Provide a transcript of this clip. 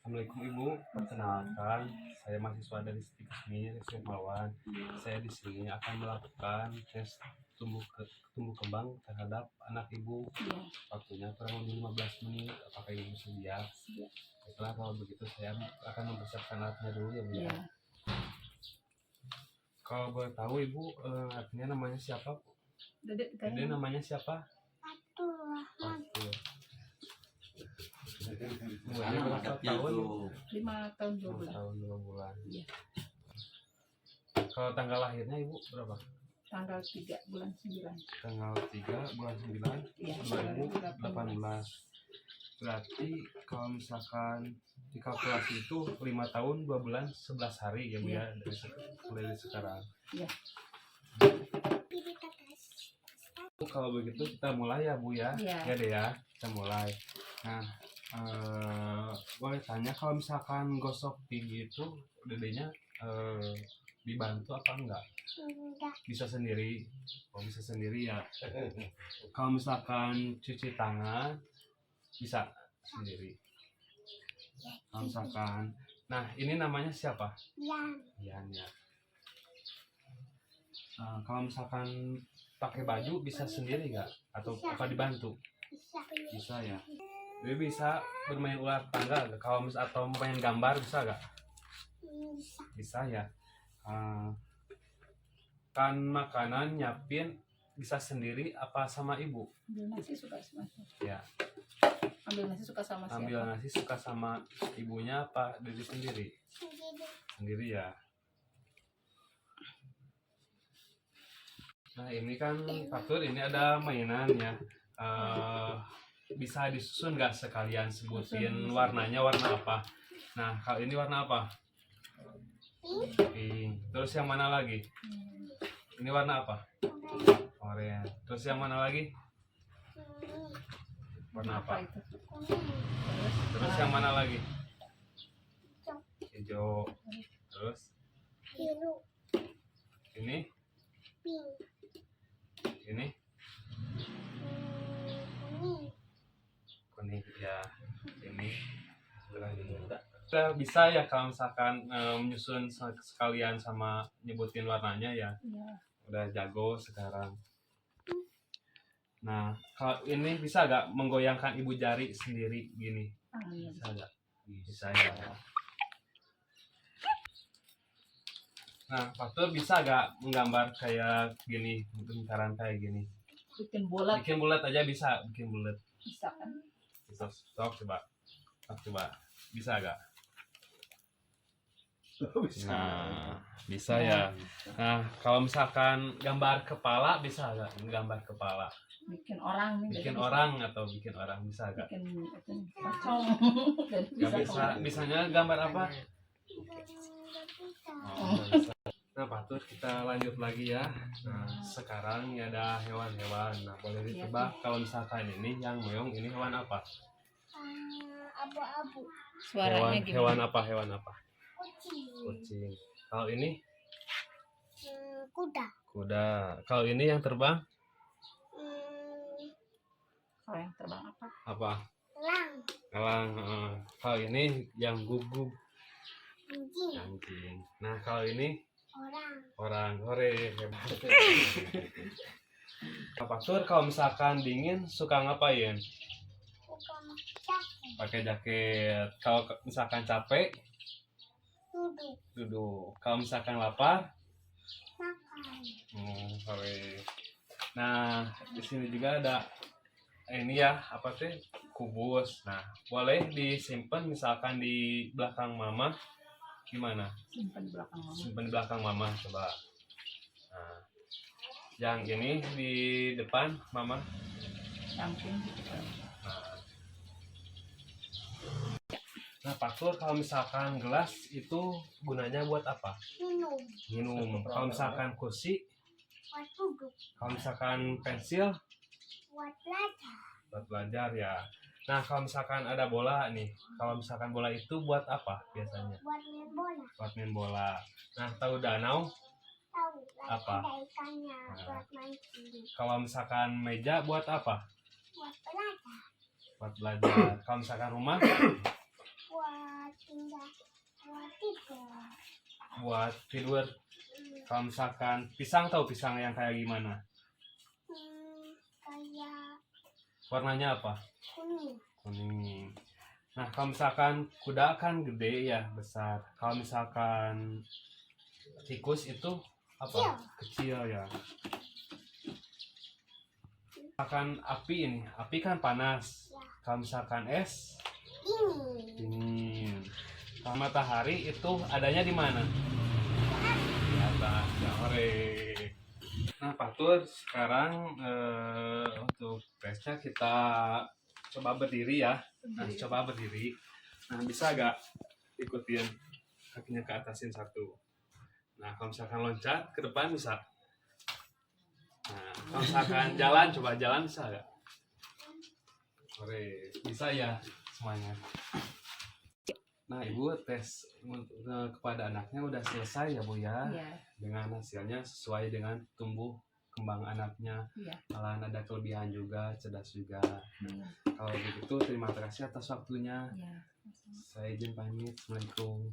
Assalamualaikum Ibu, perkenalkan saya mahasiswa dari Stikmi Mawan. Saya di sini akan melakukan tes tumbuh kembang terhadap anak Ibu. Waktunya kurang lebih 15 menit. Apakah Ibu siap? Setelah kalau begitu saya akan mempersiapkan alatnya dulu ya Bu ya. Kalau boleh tahu Ibu, artinya namanya siapa? Dede namanya siapa? Fatur. Umurnya berapa tahun? 5 tahun 2 bulan. 5 tahun 2 bulan. Iya. Kalau tanggal lahirnya Ibu berapa? Tanggal 3 bulan 9. Tanggal 3 bulan 9 Iya, 2018. Berarti kalau misalkan dikalkulasi itu 5 tahun 2 bulan 11 hari ya Bu ya, mulai dari sekarang. Iya. Kalau begitu kita mulai ya Bu ya. Iya. Ya deh ya, kita mulai. Nah, boleh tanya kalau misalkan gosok gigi itu dedenya dibantu apa enggak? Bisa sendiri. Oh, bisa sendiri ya. Kalau misalkan cuci tangan bisa sendiri. Kalau misalkan, nah ini namanya siapa? Yan ya. Kalau misalkan pakai baju bisa sendiri nggak? Atau apa dibantu? Bisa ya. Jadi bisa bermain ular tangga gak? Kalau atau main gambar bisa nggak? Bisa ya. Kan makanan nyiapin bisa sendiri apa sama ibu? Ambil nasi suka sama siapa? Ya. Ambil nasi suka sama siapa? Ambil nasi suka sama ibunya apa diri sendiri? Sendiri ya. Nah ini kan Fatur, ini ada mainan ya. Bisa disusun nggak sekalian sebutin warnanya warna apa? Nah kalau ini warna apa? Pink. Terus yang mana lagi? Ini warna apa? Oranye. Terus yang mana lagi? Warna apa? Terus yang mana lagi? Hijau. Terus? Ini? Ini? Kuning ya. Ini udah bisa ya kalau misalkan menyusun sekalian sama nyebutin warnanya ya. Udah jago sekarang. Nah kalau ini bisa gak menggoyangkan ibu jari sendiri gini? Bisa gak? Bisa ya. Nah Fatur bisa gak menggambar kayak gini, lingkaran kayak gini? Bikin bulat. Bikin bulat aja bisa, bikin bulat. Bisa kan? Bisa, stop coba. Coba. Bisa gak? Nah, bisa ya. Nah, kalau misalkan gambar kepala bisa gak? Gambar kepala. Bikin orang nih. Bikin orang atau bikin orang bisa gak? Bikin pocong. Gak bisa. Bisanya gambar apa? Oh, bisa. Nah, Fatur kita lanjut lagi ya. Nah, sekarang ini ada hewan-hewan. Nah, boleh ditebak kalau misalkan ini yang meong ini hewan apa? Abu-abu. Suaranya gimana? Hewan apa? Hewan apa? Kucing. Kalau ini? Kuda. Kuda. Kalau ini yang terbang? Kalau yang terbang apa? Apa? Elang. Elang. Kalau ini yang guguk? Anjing. Anjing. Nah kalau ini? Orang. Hore. Hebat. Fatur kalau misalkan dingin suka ngapain? Suka jaket. Pakai jaket. Kalau misalkan capek? Duduk. Kalau misalkan lapar? Makan. Hore. Nah di sini juga ada ini ya apa sih kubus. Nah boleh disimpan misalkan di belakang mama. Gimana? Simpan di belakang mama. Simpan di belakang mama coba. Nah, yang ini di depan mama. Samping. Nah Fatur kalau misalkan gelas itu gunanya buat apa? Minum. Kalau misalkan kursi? Buat duduk. Kalau misalkan pensil? Buat belajar. Buat belajar ya. Nah kalau misalkan ada bola nih, kalau misalkan bola itu buat apa biasanya? Buat main bola. Buat main bola. Nah tahu danau? Tahu. Apa? Ada ikannya. Buat mancing. Kalau misalkan meja buat apa? Buat belajar. Buat belajar. Kalau misalkan rumah? Buat buat tidur. Kalau misalkan pisang, tahu pisang yang kayak gimana? Kayak Warnanya apa? kuning. Kuning. Nah, kalau misalkan kuda kan gede ya, besar. Kalau misalkan tikus itu apa? Kecil ya. Misalkan api ini, api kan panas. Ya. Kalau misalkan es, Ini. dingin. Kalau matahari itu adanya di mana? Di atas, ya hore. Nah, Fatur, sekarang untuk tesnya kita coba berdiri ya. Nah, coba berdiri. Nah, bisa gak ikutin kakinya ke atasin satu. Nah, kalau misalkan loncat ke depan bisa. Nah, kalau misalkan jalan, coba jalan bisa gak? Oke, bisa ya semuanya. Nah, Ibu tes kepada anaknya udah selesai ya Bu ya. Iya. Dengan hasilnya sesuai dengan tumbuh kembang anaknya. Iya. Malahan ada kelebihan juga, cerdas juga. Iya. Kalau begitu terima kasih atas waktunya. Iya. Saya izin pamit. Assalamualaikum.